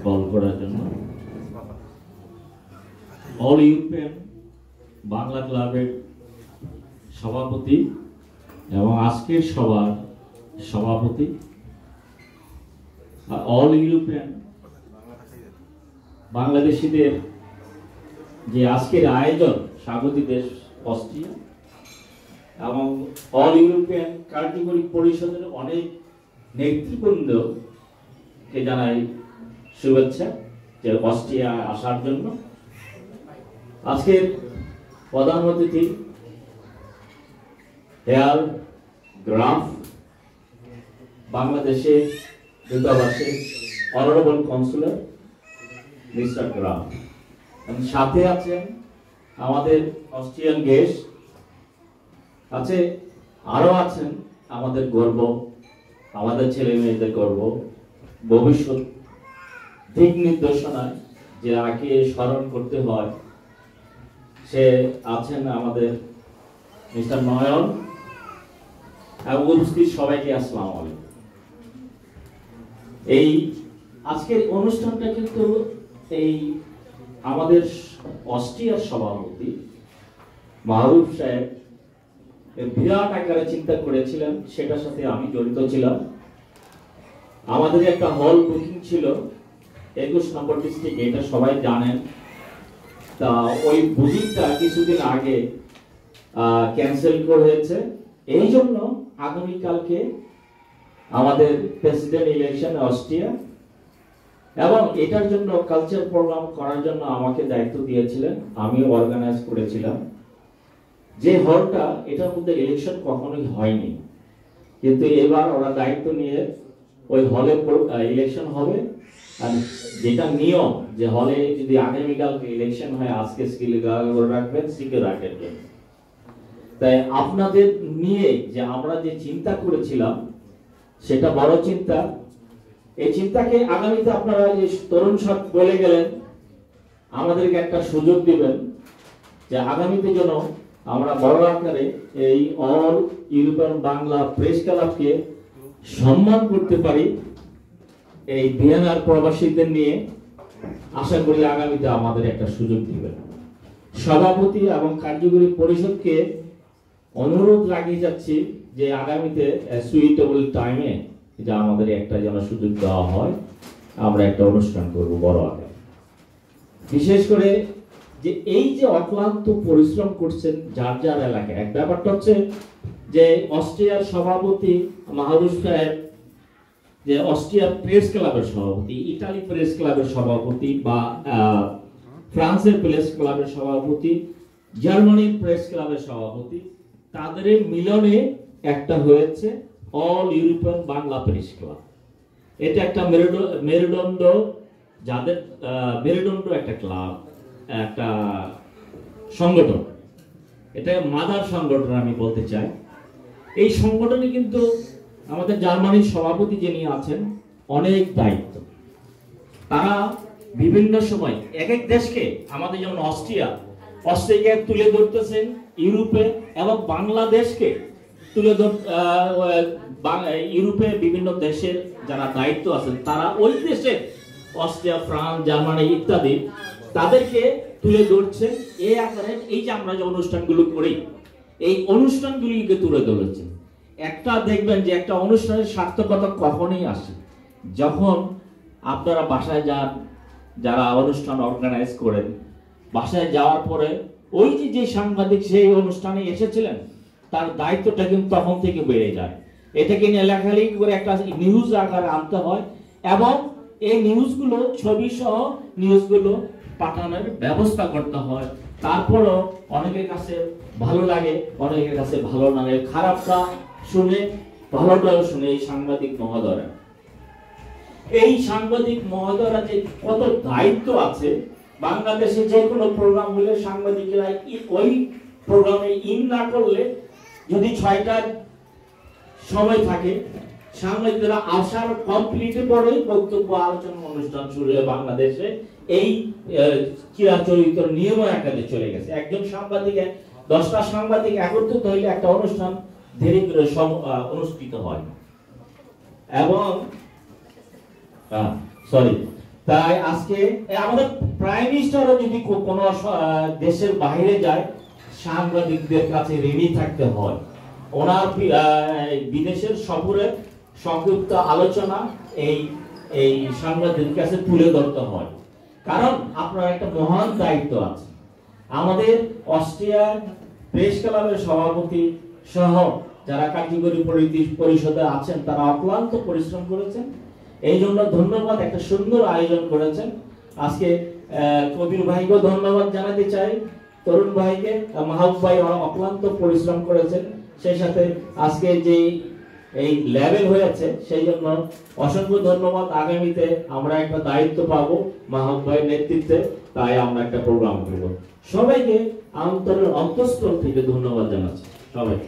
Call করার জন্য all European Bangla ক্লাবের সভাপতি এবং আজকের সভার সভাপতি অল ইউরোপিয়ান বাংলাদেশিদের যে আজকের আয়োজন স্বাগতিক দেশ অস্ট্রিয়া এবং অল ইউরোপিয়ান কার্যকরী পরিষদের অনেক নেতৃবৃন্দকে জানাই শুভেচ্ছা যে অস্ট্রিয়া আসার জন্য। আজকের প্রধান অতিথি হেয়ার গ্রাফ বাংলাদেশের দূতাবাসের অনারেবল কনসুলার মিস্টার গ্রাফ, সাথে আছেন আমাদের অস্ট্রিয়ান গেস্ট, আছে আরো আছেন আমাদের গর্ব, আমাদের ছেলে মেয়েদের গর্ব, ভবিষ্যৎ দিক নির্দেশনায় যে আগে স্মরণ করতে হয় সে আছেন আমাদের মিস্টার নয়ন এবং উপস্থিত সবাইকে আসসালামু আলাইকুম। এই আজকের অনুষ্ঠানটা কিন্তু এই আমাদের অস্ট্রিয়ার সভাপতি মাহরুফ সাহেব বিরাট আকারে চিন্তা করেছিলেন, সেটার সাথে আমি জড়িত ছিলাম। আমাদের একটা হল বুকিং ছিল 21 নম্বর ডিস্ট্রিক্ট, এটা সবাই জানেন। তা ওই বুকিংটা কিছুদিন আগে ক্যান্সেল করে হয়েছে। এই জন্য আগামীকালকে আমাদের প্রেসিডেন্ট ইলেকশন অস্ট্রিয়া এবং এটার জন্য কালচার প্রোগ্রাম করার জন্য আমাকে দায়িত্ব দিয়েছিলেন, আমিও অর্গানাইজ করেছিলাম। যে হলটা এটার মধ্যে ইলেকশন কখনোই হয়নি, কিন্তু এবার ওরা দায়িত্ব নিয়ে ওই হলে ইলেকশন হবে। আর যেটা নিয়ম যে হলে যদি আগামীকালকে ইলেকশন হয় আজকে রাখবেন সিকে রাখবেন। তাই আপনাদের নিয়ে যে আমরা যে চিন্তা করেছিলাম সেটা বড় চিন্তা। এই চিন্তাকে আগামীতে আপনারা যে তরুণ সব বলে গেলেন, আমাদেরকে একটা সুযোগ দিবেন যে আগামীতে যেন আমরা বড় আকারে এই অল ইউরোপিয়ান বাংলা প্রেস ক্লাবকে সম্মান করতে পারি। এই ভিয়েনার প্রবাসীদের নিয়ে আশা করি আগামীতে আমাদের একটা সুযোগ দিবেন। সভাপতি এবং কার্যকরী পরিষদকে অনুরোধ রাখিয়ে যাচ্ছি যে আগামীতে সুইটেবল টাইমে যে আমাদের একটা যেন সুযোগ দেওয়া হয়, আমরা একটা অনুষ্ঠান করব বড় আকারে। বিশেষ করে যে এই যে অক্লান্ত পরিশ্রম করছেন যার যার এলাকায়, এক ব্যাপারটা হচ্ছে যে অস্ট্রিয়ার সভাপতি মাহরুফ সাহেব, যে অস্ট্রিয়ার প্রেস ক্লাবের সভাপতি, ইতালি প্রেস ক্লাবের সভাপতি বা ফ্রান্সের প্রেস ক্লাবের সভাপতি, জার্মানির প্রেস ক্লাবের সভাপতি, তাদের মিলনে একটা হয়েছে all European Bangla press club. এটা একটা মেরুদণ্ড, যাদের মেরুদণ্ড একটা ক্লাব, একটা সংগঠন, এটা মাদার সংগঠন আমি বলতে চাই। এই সংগঠনে কিন্তু আমাদের জার্মানির সভাপতি যিনি আছেন অনেক দায়িত্ব। তারা বিভিন্ন সময় এক এক দেশকে, আমাদের যেমন অস্ট্রিয়া তুলে ধরতেছেন ইউরোপে, এবং বাংলাদেশকে তুলে ইউরোপে বিভিন্ন দেশের যারা দায়িত্ব আছেন তারা ওই দেশের অস্ট্রিয়া, ফ্রান্স, জার্মানি ইত্যাদি তাদেরকে তুলে ধরছেন। এই আকারে এই যে আমরা যে অনুষ্ঠানগুলো করি, এই অনুষ্ঠানগুলিকে তুলে ধরেছেন। একটা দেখবেন যে একটা অনুষ্ঠানের সার্থকতা কখনই আসে যখন আপনারা বাসায় যান, যারা অনুষ্ঠান অর্গানাইজ করেন, বাসায় যাওয়ার পরে ওই যে সাংবাদিক সেই অনুষ্ঠানে এসেছিলেন তার দায়িত্বটা কিন্তু তখন থেকে বেড়ে যায়। এটাকে নিয়ে লেখালেখি করে একটা নিউজ আকারে আনতে হয় এবং এই নিউজগুলো ছবি সহ নিউজগুলো পাঠানোর ব্যবস্থা করতে হয়। তারপরও অনেকের কাছে ভালো লাগে, অনেকের কাছে ভালো না লাগে, খারাপটা শুনে ভালোটাও শুনে এই সাংবাদিক মহোদয়রা। এই সাংবাদিক মহোদয়রা যে কত দায়িত্ব আছে, বাংলাদেশে যে কোনো প্রোগ্রাম হলে সাংবাদিকরা ওই প্রোগ্রামে ইন না করলে যদি 6টার সময় থাকে, সাংবাদিকরা আসার কমপ্লিট পরেই বক্তব্য আলোচনা অনুষ্ঠান শুরু হয়। বাংলাদেশে এই চিরাচরিত নিয়ম আকারে চলে গেছে। একজন সাংবাদিক 10টা সাংবাদিক একত্রিত হইলে একটা অনুষ্ঠান ধীরে ধীরে অনুষ্ঠিত হয়। এবং সরি। তাই আজকে আমাদের প্রাইম মিনিস্টারও যদি কোনো দেশের বাইরে যায় সাংবাদিকদের কাছে ঋণী থাকতে হয়। ওনার বিদেশের সফরের সংক্ষিপ্ত আলোচনা এই এই সাংবাদিকদের কাছে তুলে ধরতে হয়, কারণ আপনার একটা মহান দায়িত্ব আছে। আমাদের অস্ট্রিয়ার প্রেস ক্লাবের সভাপতি সহ যারা কার্যকরী পরিষদে আছেন তারা অক্লান্ত পরিশ্রম করেছেন, এই জন্য ধন্যবাদ। একটা সুন্দর আয়োজন করেছেন আজকে। কবির ভাইকেও ধন্যবাদ জানাতে চাই, তরুণ ভাইকে, মাহবুব ভাই অক্লান্ত পরিশ্রম করেছেন। সেই সাথে আজকে যে এই লেভেল হয়েছে সেই জন্য অসংখ্য ধন্যবাদ। আগামীতে আমরা একটা দায়িত্ব পাবো মাহবুব ভাইয়ের নেতৃত্বে, তাই আমরা একটা প্রোগ্রাম করব। সবাইকে অন্তরের অন্তঃস্থল থেকে ধন্যবাদ জানাচ্ছি সবাইকে।